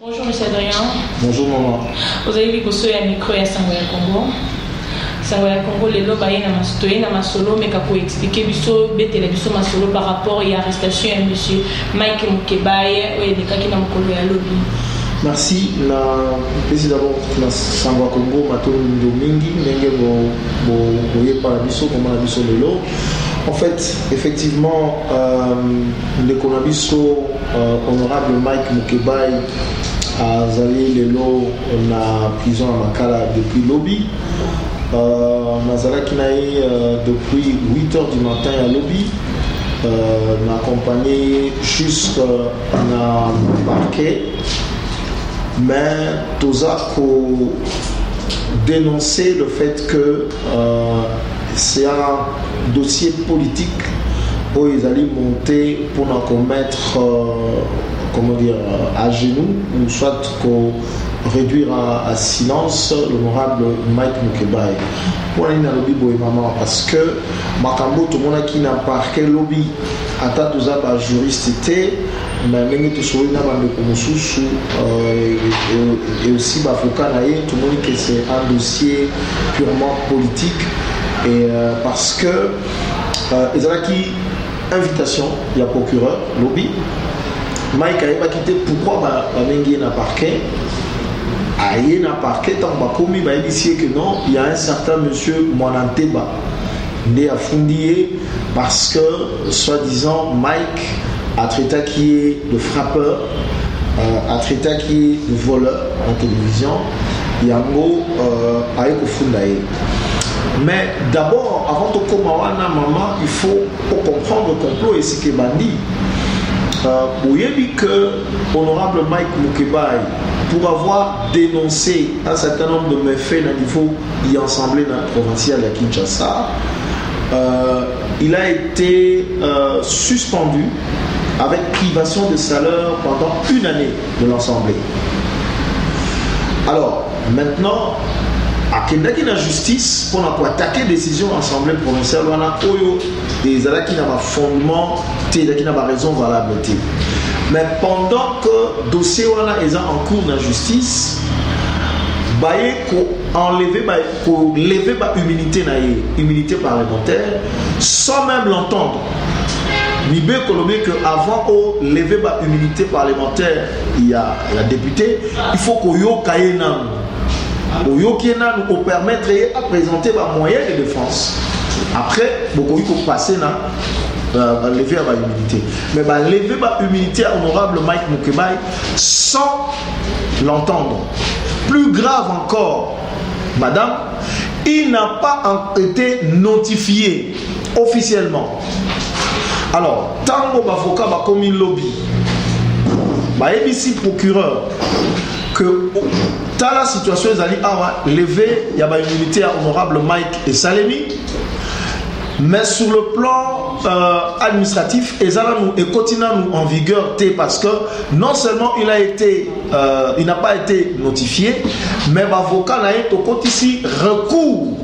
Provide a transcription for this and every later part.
Bonjour Monsieur Adrien. Bonjour maman. Vous avez vu que ce micro est Sangoya Congo. Sangoya Congo, les lois na masolo, mais pour expliquer biso betela biso masolo par rapport à l'arrestation de Monsieur Mike Mukebaye ou des cas qui n'ont pas à lobby. Merci. La président d'abord Sangoya Congo mato mingi ndenge bo par biso comme la biso lelo. En fait, effectivement, le Konabiso, honorable Mike Mukebaye, a zali lelo na prison à Makala depuis lobby. Nazala Kinaï depuis 8h du matin à lobby. M'a accompagné jusqu'à na parquet. Mais Toza ko dénoncer le fait que c'est un dossier politique où ils allaient monter pour en commettre à genoux ou soit réduire à silence l'honorable Mike Mukebaye. Pour aller dans le lobby maman parce que Makambo tout le monde qui n'a pas quel lobby ata toza ba juriste mais même tout sur une bande comme sous et aussi avocat naïe tout le monde que c'est un dossier purement politique et parce que ils ont qui invitation il y a procureur lobby Mike a quitté pourquoi mengi na parquet aïe na parquet tant ba commis ba initié que non il y a un certain monsieur Mwananteba né à Fundié parce que soi-disant Mike a traité qui est le frappeur a traité qui est le voleur en télévision yango aïe ko Fundaye. Mais d'abord avant de commencer maman il faut comprendre le complot et ce qui est bandit. Vous avez dit que honorable Mike Mukebaye, pour avoir dénoncé un certain nombre de méfaits au niveau de l'Assemblée provinciale à Kinshasa, il a été suspendu avec privation de salaire pendant une année de l'Assemblée. Alors, maintenant, à la justice pour attaquer décision de l'Assemblée provinciale, on a des ala qui n'ont pas fondement, qui n'ont pas raison valable. Mais pendant que le dossier est en cours de la justice, il faut enlever l'immunité parlementaire sans même l'entendre. Nibé Kolomé que avant de lever l'immunité parlementaire, il y a la députée, il faut qu'on y ait nous permettre à présenter un moyen de défense. Après, il faut passer à lever l'immunité. Mais lever l'immunité à honorable Mike Mukebaye sans l'entendre. Plus grave encore, madame, il n'a pas été notifié officiellement. Alors, tant que l'avocat a commis un lobby, ici procureur, que dans la situation, ils allaient lever l'immunité à honorable Mike et Salemi, mais sur le plan administratif, ils continuent en vigueur parce que non seulement il n'a pas été notifié, mais l'avocat a ici recours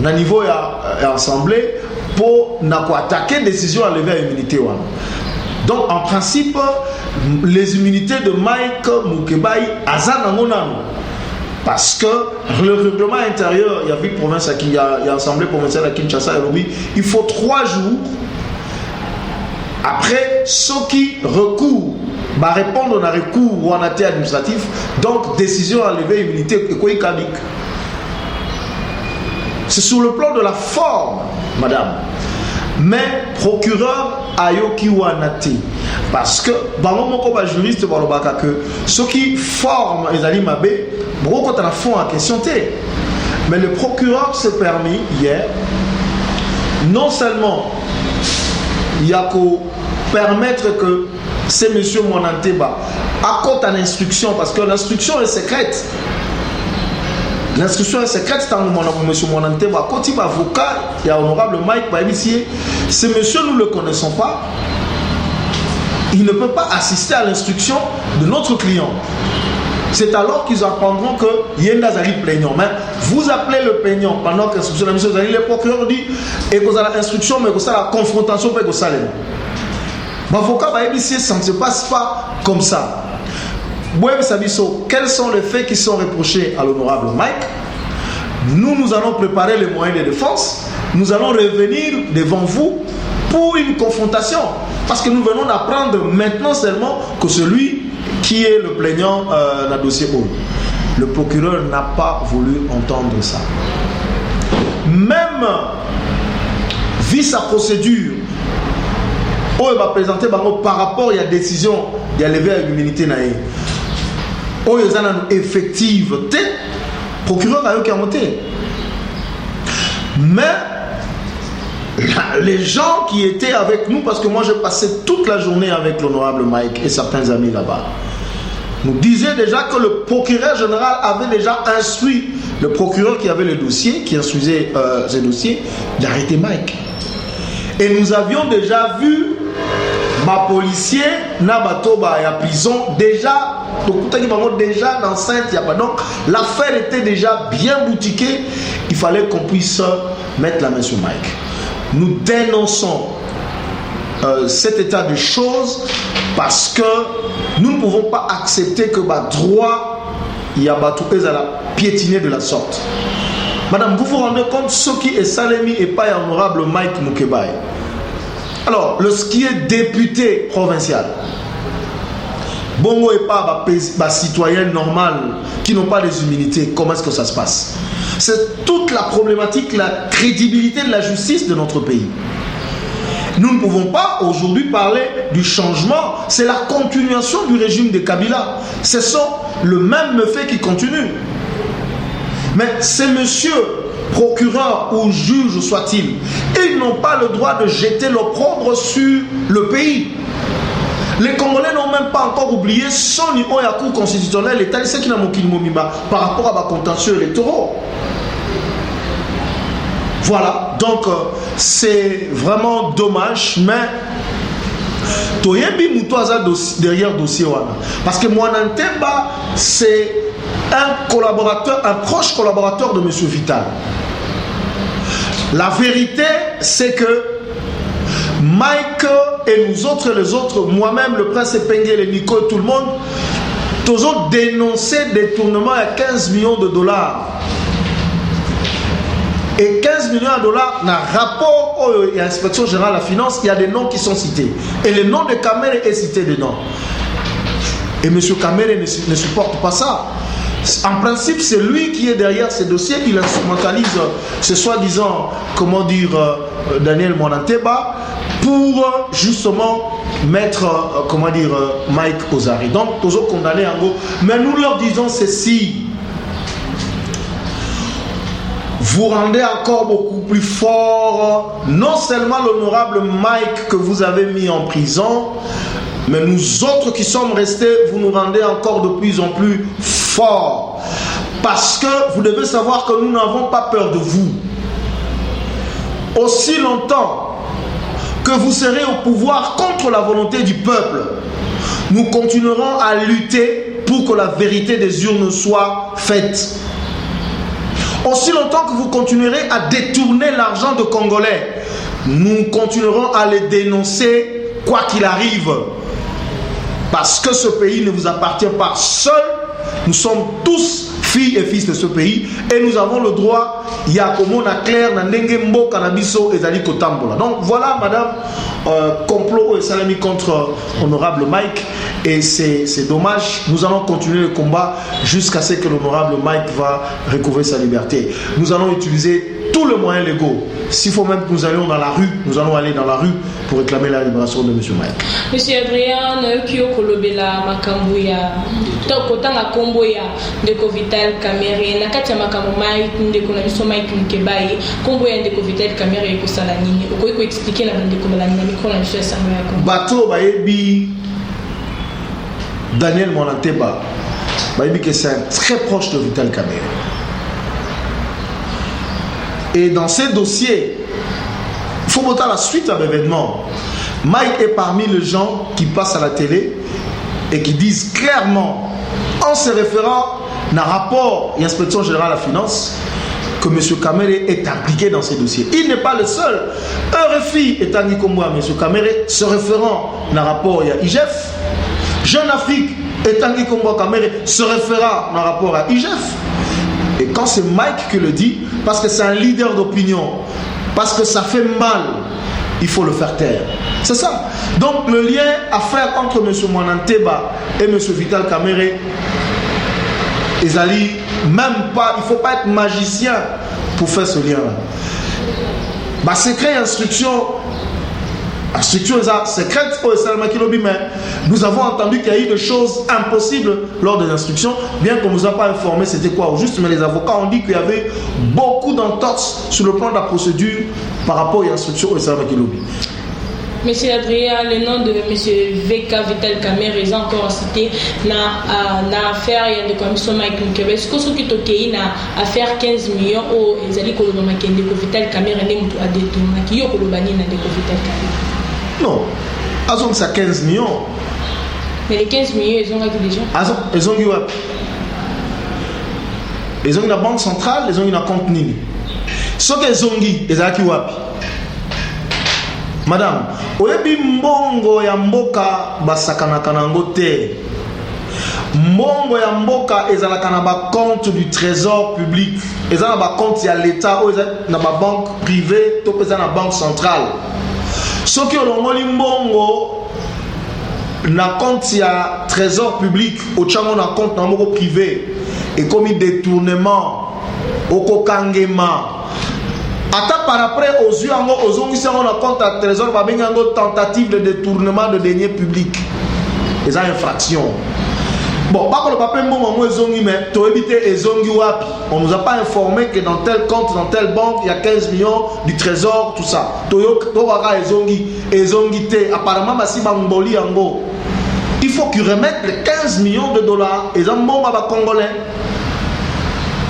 au niveau de l'Assemblée pour attaquer décision à lever l'immunité. Donc en principe, les immunités de Mike Mukebaye parce que le règlement intérieur, il y a ville province il y a l'Assemblée provinciale à Kinshasa et Lobby, il faut 3 jours après ceux qui recourent répondre à un recours ou en acte administratif, donc décision à lever l'immunité. C'est sur le plan de la forme, madame. Mais procureur ayoki wanate parce que bango moko ba juriste balobaka que ceux qui forment les ali mabé beaucoup quand la fond en question té. Mais le procureur s'est permis hier non seulement il y a qu'au permettre que c'est monsieur Mwananteba accorde à l'instruction parce que l'instruction est secrète. L'instruction est secrète, c'est un monsieur Mwananteba. Quand il va avocat, il y a honorable Mike Baïbissier. Ce monsieur, nous ne le connaissons pas. Il ne peut pas assister à l'instruction de notre client. C'est alors qu'ils apprendront que Yenda Zali plaignant. Mais vous appelez le plaignant pendant que l'instruction de monsieur Zali, le procureur dit et que vous avez l'instruction, mais que ça la confrontation, mais que ça l'est. L'avocat Baïbissier, ça ne se passe pas comme ça. Quels sont les faits qui sont reprochés à l'honorable Mike? Nous allons préparer les moyens de défense. Nous allons revenir devant vous pour une confrontation. Parce que nous venons d'apprendre maintenant seulement que celui qui est le plaignant dans le dossier O. Le procureur n'a pas voulu entendre ça. Même vu sa procédure, on va présenter par rapport à la décision de lever l'immunité. On est effective. Le procureur a eu qu'à monter. Mais les gens qui étaient avec nous, parce que moi j'ai passé toute la journée avec l'honorable Mike et certains amis là-bas, nous disaient déjà que le procureur général avait déjà instruit le procureur qui avait le dossier, qui instruisait ce dossier, d'arrêter Mike. Et nous avions déjà vu ma policier, Nabatoba et à prison, déjà d'enceinte. Donc l'affaire était déjà bien boutiquée. Il fallait qu'on puisse mettre la main sur Mike. Nous dénonçons cet état de choses parce que nous ne pouvons pas accepter que droit il y a piétiner de la sorte. Madame, vous vous rendez compte ce qui est Salemi et pas honorable Mike Mukebai. Alors, ce qui est député provincial, Bongo et pas citoyen normal qui n'ont pas les immunités, comment est-ce que ça se passe? C'est toute la problématique, la crédibilité de la justice de notre pays. Nous ne pouvons pas aujourd'hui parler du changement, c'est la continuation du régime de Kabila. Ce sont le même fait qui continue. Mais ces messieurs, procureurs ou juges soit-il, ils n'ont pas le droit de jeter l'opprobre sur le pays. Les Congolais n'ont même pas encore oublié son niveau à la Cour constitutionnelle, l'État de qui n'a par rapport à ma contentieux électoraux. Voilà, donc c'est vraiment dommage, mais Toyebi Moutouaza derrière dossier wana. Parce que Mwanantemba, c'est un collaborateur, un proche collaborateur de M. Vital. La vérité, c'est que Mike et nous autres, les autres, moi-même, le prince Pengel et Nico, tout le monde, tous ont dénoncé des détournements à 15 millions de dollars. Et 15 millions de dollars, dans le rapport à l'inspection générale de la finance, il y a des noms qui sont cités. Et le nom de Kamere est cité dedans. Et M. Kamere ne supporte pas ça. En principe, c'est lui qui est derrière ces dossiers. Il instrumentalise ce soi-disant, Daniel Mwananteba pour justement mettre, Mike Ozari. Donc, tous condamnés en gros. Mais nous leur disons ceci. Vous rendez encore beaucoup plus fort, non seulement l'honorable Mike que vous avez mis en prison, mais nous autres qui sommes restés, vous nous rendez encore de plus en plus forts. Parce que vous devez savoir que nous n'avons pas peur de vous. Aussi longtemps que vous serez au pouvoir contre la volonté du peuple, nous continuerons à lutter pour que la vérité des urnes soit faite. Aussi longtemps que vous continuerez à détourner l'argent de Congolais, nous continuerons à les dénoncer quoi qu'il arrive. Parce que ce pays ne vous appartient pas seul. Nous sommes tous filles et fils de ce pays. Et nous avons le droit, il y a comme on a clair, donc voilà, madame, complot et salami contre honorable Mike. Et c'est dommage. Nous allons continuer le combat jusqu'à ce que l'honorable Mike va recouvrer sa liberté. Nous allons utiliser tous les moyens légaux. S'il faut même que nous allions dans la rue, nous allons aller dans la rue pour réclamer la libération de M. Mike. Monsieur Adrien, Kyo Kolobela Makambuya, Tokotanga Komboya, Ndeko Vital Kamere, Nakatia Makamomai, Ndeko Nabiso Mike Mukebai, Komboya Ndeko Vital Kamere et Kosalanini. Vous pouvez expliquer la Ndeko Melanina, micro la Monsieur Samuel Kombo. Bateau Baebi Daniel Mwananteba, Baebi que c'est un très proche de Vital Kamere. Et dans ces dossiers, il faut monter à la suite à l'événement. Mike est parmi les gens qui passent à la télé et qui disent clairement, en se référant à un rapport de l'inspection générale de la finance, que M. Kamere est impliqué dans ces dossiers. Il n'est pas le seul. Un RFI est indiqué comme moi, M. Kamere, se référant à un rapport à IGF, Jeune Afrique Et Tanguy Kombo Kamere se référera en rapport à IGF. Et quand c'est Mike qui le dit, parce que c'est un leader d'opinion, parce que ça fait mal, il faut le faire taire. C'est ça. Donc le lien à faire entre M. Mwananteba et M. Vital Kamerhe, Ezali, même pas, il ne faut pas être magicien pour faire ce lien-là. Bah, secret instruction secrète au Salama Kilobi, mais nous avons entendu qu'il y a eu des choses impossibles lors des instructions, bien qu'on ne nous a pas informé c'était quoi au juste, mais les avocats ont dit qu'il y avait beaucoup d'entorses sur le plan de la procédure par rapport aux instructions au Salama Kilobi. Monsieur Adrien, le nom de Monsieur VK Vital Kamerhe est encore cité dans l'affaire de la commission Mike Mukeba. Est-ce que ce qui est dans l'affaire 15 millions ou Ezali Kolobama Kende Vital Kamerhe n'est pas à détourner qui est Kolobani dans Vital Kamerhe? Non, ils ont ça 15 millions. Mais les 15 millions, ils ont qui déjà? Ils ont eu ils ont une banque centrale, ils ont une compte Nini. Ce qu'ils ont dit, ils ont eu Madame, oyebi mbongo ya mboka basakanaka nango te. Mbongo ya mboka ezalaka na ba compte du trésor public. Ezala na ba compte ya l'État ou na ba banque privée to pesa na banque centrale. Soki olongoli mbongo na compte ya trésor public ochango na compte na moko privé et comme détournement okokangema. Ata par après aux yeux aux ongisi on a compte à trésor va bien une tentative de détournement de deniers publics. Les infractions. Bon, pas que le papier moment ezongi mais to éviter ezongi wapi. On nous a pas informé que dans tel compte dans telle banque il y a 15 millions du trésor tout ça. To waka ezongi te apparemment masiba mboli yango. Il faut qu'ils remettent les 15 millions de dollars et ça mbonga ba congolais.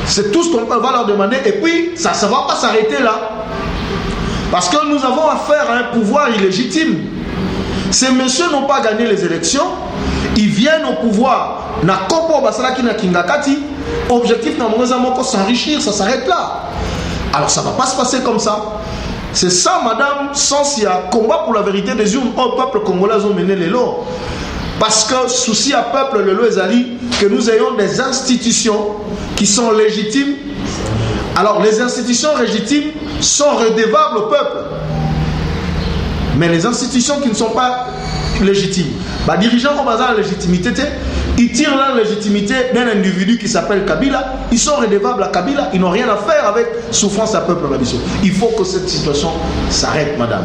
C'est tout ce qu'on va leur demander. Et puis, ça ne va pas s'arrêter là. Parce que nous avons affaire à un pouvoir illégitime. Ces messieurs n'ont pas gagné les élections. Ils viennent au pouvoir. Objectif, s'enrichir, ça s'arrête là. Alors, ça ne va pas se passer comme ça. C'est ça, madame, sans combat pour la vérité des urnes au peuple congolais ont mené les lots. Parce que souci à peuple le lot ezali que nous ayons des institutions qui sont légitimes. Alors les institutions légitimes sont redevables au peuple. Mais les institutions qui ne sont pas légitimes, les dirigeants ont besoin de légitimité, ils tirent la légitimité d'un individu qui s'appelle Kabila, ils sont redevables à Kabila, ils n'ont rien à faire avec souffrance à peuple. Il faut que cette situation s'arrête, madame.